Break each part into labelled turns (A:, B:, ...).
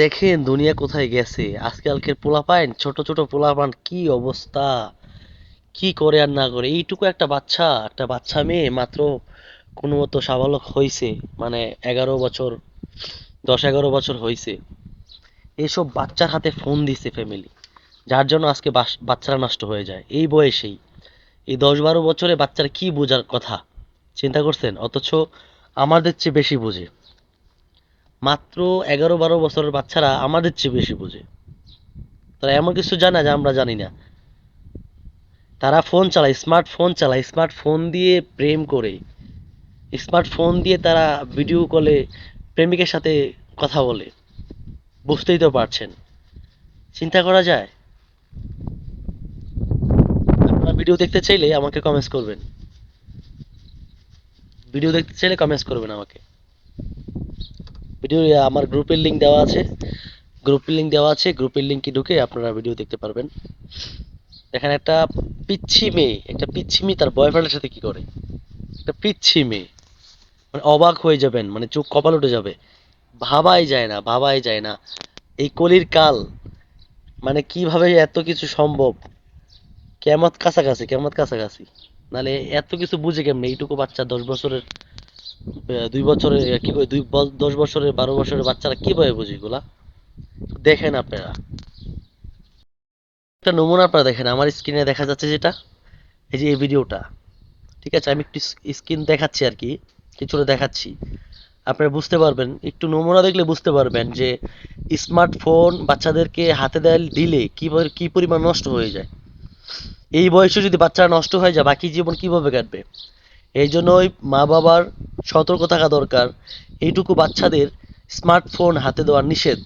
A: দেখেন দুনিয়া কোথায় গেছে, আজকালকের পোলাপাইন, ছোট ছোট পোলাপান কি অবস্থা, কি করে আর না করে। এইটুকু একটা বাচ্চা মেয়ে মাত্র কোনো মতো সাবালক হয়েছে, মানে 11 বছর, 10-11 বছর হয়েছে, এইসব বাচ্চার হাতে ফোন দিছে ফ্যামিলি, যার জন্য আজকে বাচ্চারা নষ্ট হয়ে যায় এই বয়সেই। এই 10-12 বছরে বাচ্চারা কি বোঝার কথা, চিন্তা করছেন? অথচ আমাদের চেয়ে বেশি বোঝে। মাত্র 11-12 বছরের বাচ্চারা আমাদের চেয়ে বেশি বোঝে। তারা এমন কিছু জানে যা আমরা জানি না। তারা ফোন চালায়, স্মার্টফোন চালায়, স্মার্টফোন দিয়ে প্রেম করে, স্মার্টফোন দিয়ে তারা ভিডিও কলে প্রেমিকের সাথে কথা বলে। বুঝতেই তো পারছেন, চিন্তা করা যায়। আপনারা ভিডিও দেখতে চাইলে আমাকে কমেন্টস করবেন, ভিডিও দেখতে চাইলে কমেন্টস করবেন আমাকে। ভিডিও আমার গ্রুপের লিংক দেওয়া আছে, গ্রুপের লিংকে ঢুকে আপনারা ভিডিও দেখতে পারবেন। দেখেন একটা পিচ্ছি মেয়ে তার বয়ফ্রেন্ডের সাথে কি করে। একটা পিচ্ছি মেয়ে, মানে অবাক হয়ে যাবেন, মানে চোখ কপাল উঠে যাবে। ভাবাই যায় না এই কলির কাল, মানে কিভাবে এত কিছু সম্ভব। কেমত কাছাকাছি, নালে এত কিছু বুঝে কেমনে এইটুকু বাচ্চা 10 বছরের, 2 বছরের, কি করে 10 বছরের, 12 বছরের বাচ্চারা কিভাবে বুঝে এগুলা। দেখেন আপনারা একটা নমুনা, আপনারা দেখেন আমার স্ক্রিনে দেখা যাচ্ছে যেটা, এই যে এই ভিডিওটা, ঠিক আছে? আমি একটু স্ক্রিন দেখাচ্ছি আর কি, কিছুটা দেখাচ্ছি। আপনারা বুঝতে পারবেন, একটু নমুনা দেখলে বুঝতে পারবেন যে স্মার্টফোন বাচ্চাদেরকে হাতে দিলে কি পরিমাণ নষ্ট হয়ে যায়। এই বয়সে যদি বাচ্চারা নষ্ট হয়ে যায়, বাকি জীবন কিভাবে কাটবে? এই জন্যই মা বাবার সতর্ক থাকা দরকার। এইটুকু বাচ্চাদের স্মার্টফোন হাতে দেওয়া নিষেধ।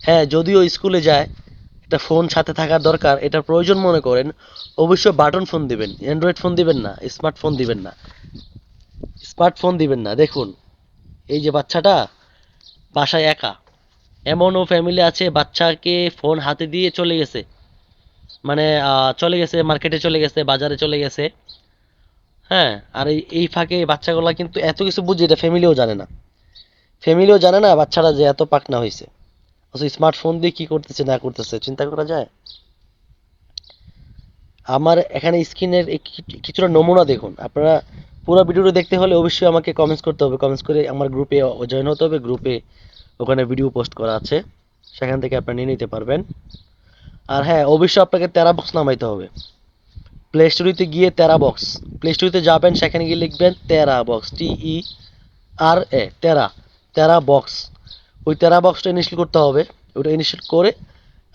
A: হ্যাঁ, যদিও স্কুলে যায়, একটা ফোন সাথে থাকার দরকার, এটার প্রয়োজন মনে করেন, অবশ্যই বাটন ফোন দিবেন, অ্যান্ড্রয়েড ফোন দিবেন না, স্মার্টফোন দিবেন না। দেখুন, এই যে বাচ্চাটা বাসায় একা, এমনও ফ্যামিলি আছে বাচ্চাকে ফোন হাতে দিয়ে চলে গেছে, মানে চলে গেছে, মার্কেটে চলে গেছে, বাজারে চলে গেছে। হ্যাঁ, আর এই ফাঁকে বাচ্চাগুলা কিন্তু এত কিছু বুঝে, এটা ফ্যামিলিও জানে না বাচ্চারা যে এত পাকনা হয়েছে। অথচ স্মার্টফোন দিয়ে কি করতেছে না করতেছে চিন্তা করা যায়। আমার এখানে স্ক্রিনের কিছুটা নমুনা দেখুন আপনারা। পুরো ভিডিওটা দেখতে হলে অবশ্যই আমাকে কমেন্টস করতে হবে, কমেন্টস করে আমার গ্রুপে জয়েন হতে হবে। গ্রুপে ওখানে ভিডিও পোস্ট করা আছে, সেখান থেকে আপনারা নিয়ে নিতে পারবেন। আর হ্যাঁ, অবশ্যই আপনাকে তেরা বক্স নামাইতে হবে। প্লে স্টোরিতে গিয়ে তেরা বক্স, প্লে স্টোরিতে যাবেন, সেখানে গিয়ে লিখবেন তেরা বক্স, তেরা, তেরা বক্স। ওই তেরা বক্সটা ইনস্টল করতে হবে। ওটা ইনস্টল করে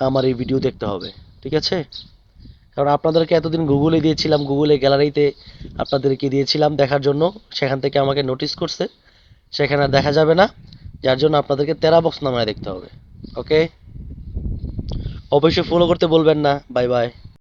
A: আমার এই ভিডিও দেখতে হবে, ঠিক আছে? কারণ আপনাদেরকে এতদিন গুগলে দিয়েছিলাম, গুগলে গ্যালারিতে আপনাদেরকে দিয়েছিলাম দেখার জন্য, সেখান থেকে আমাকে নোটিস করছে, সেখানে আর দেখা যাবে না, যার জন্য আপনাদেরকে তেরা বক্স নামায় দেখতে হবে। ওকে, অবশ্যই ফলো করতে বলবেন না। Bye bye.